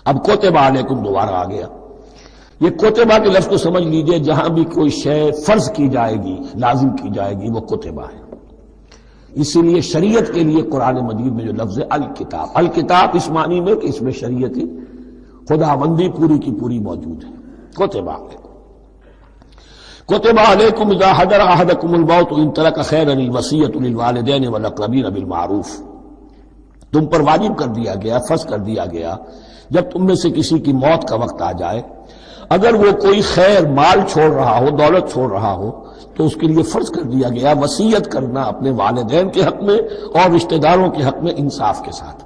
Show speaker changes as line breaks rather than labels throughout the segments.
اب کوتبہ علیکم دوبارہ آ گیا. یہ کوتبہ کے لفظ کو سمجھ لیجئے، جہاں بھی کوئی شے فرض کی جائے گی، لازم کی جائے گی، وہ کوتبہ ہے. اسی لیے شریعت کے لیے قرآن مجید میں جو لفظ ہے الکتاب، الکتاب اس معنی میں کہ اس میں شریعت خداوندی پوری کی پوری موجود ہے. کوتبہ علیکم، کوتبہ علیکم اذا حضر احدکم الموت ان ترک خیرا الوصیۃ للوالدین والاقربین بالمعروف. تم پر واجب کر دیا گیا، فرض کر دیا گیا، جب تم میں سے کسی کی موت کا وقت آ جائے، اگر وہ کوئی خیر مال چھوڑ رہا ہو، دولت چھوڑ رہا ہو، تو اس کے لیے فرض کر دیا گیا وصیت کرنا اپنے والدین کے حق میں اور رشتہ داروں کے حق میں انصاف کے ساتھ.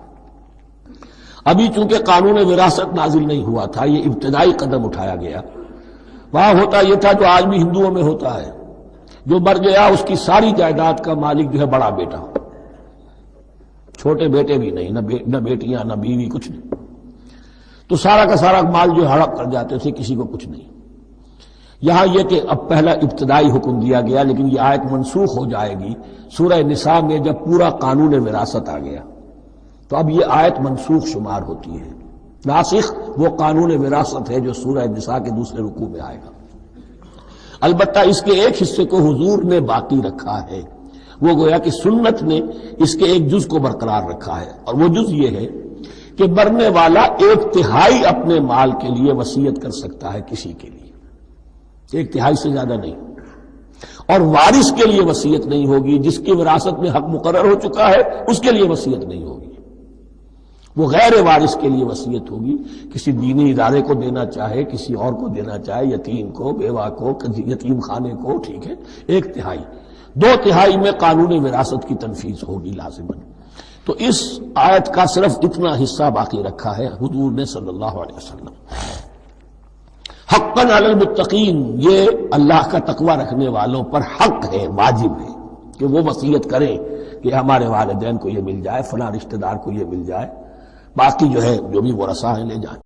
ابھی چونکہ قانون وراثت نازل نہیں ہوا تھا، یہ ابتدائی قدم اٹھایا گیا. وہاں ہوتا یہ تھا جو آج بھی ہندوؤں میں ہوتا ہے، جو مر گیا اس کی ساری جائیداد کا مالک جو ہے بڑا بیٹا، چھوٹے بیٹے بھی نہیں، نہ بیٹیاں نہ بیوی، کچھ نہیں. تو سارا کا سارا مال جو ہڑپ کر جاتے تھے، کسی کو کچھ نہیں. یہاں یہ کہ اب پہلا ابتدائی حکم دیا گیا، لیکن یہ آیت منسوخ ہو جائے گی سورہ نساء میں جب پورا قانون وراثت آ گیا، تو اب یہ آیت منسوخ شمار ہوتی ہے. ناسخ وہ قانون وراثت ہے جو سورہ نساء کے دوسرے رکوع میں آئے گا. البتہ اس کے ایک حصے کو حضور نے باقی رکھا ہے، وہ گویا کہ سنت نے اس کے ایک جز کو برقرار رکھا ہے، اور وہ جز یہ ہے کہ مرنے والا 1/3 اپنے مال کے لیے وصیت کر سکتا ہے کسی کے لیے، 1/3 سے زیادہ نہیں. اور وارث کے لیے وصیت نہیں ہوگی، جس کی وراثت میں حق مقرر ہو چکا ہے اس کے لیے وصیت نہیں ہوگی. وہ غیر وارث کے لیے وصیت ہوگی، کسی دینی ادارے کو دینا چاہے، کسی اور کو دینا چاہے، یتیم کو، بیوہ کو، یتیم خانے کو، ٹھیک ہے. 1/3، 2/3 میں قانون وراثت کی تنفیذ ہوگی لازماً. تو اس آیت کا صرف اتنا حصہ باقی رکھا ہے حضور نے صلی اللہ علیہ وسلم. حقاً علی المتقین، یہ اللہ کا تقوی رکھنے والوں پر حق ہے، واجب ہے کہ وہ وصیت کریں کہ ہمارے والدین کو یہ مل جائے، فلاں رشتہ دار کو یہ مل جائے، باقی جو ہے جو بھی ورثہ ہیں لے جائیں.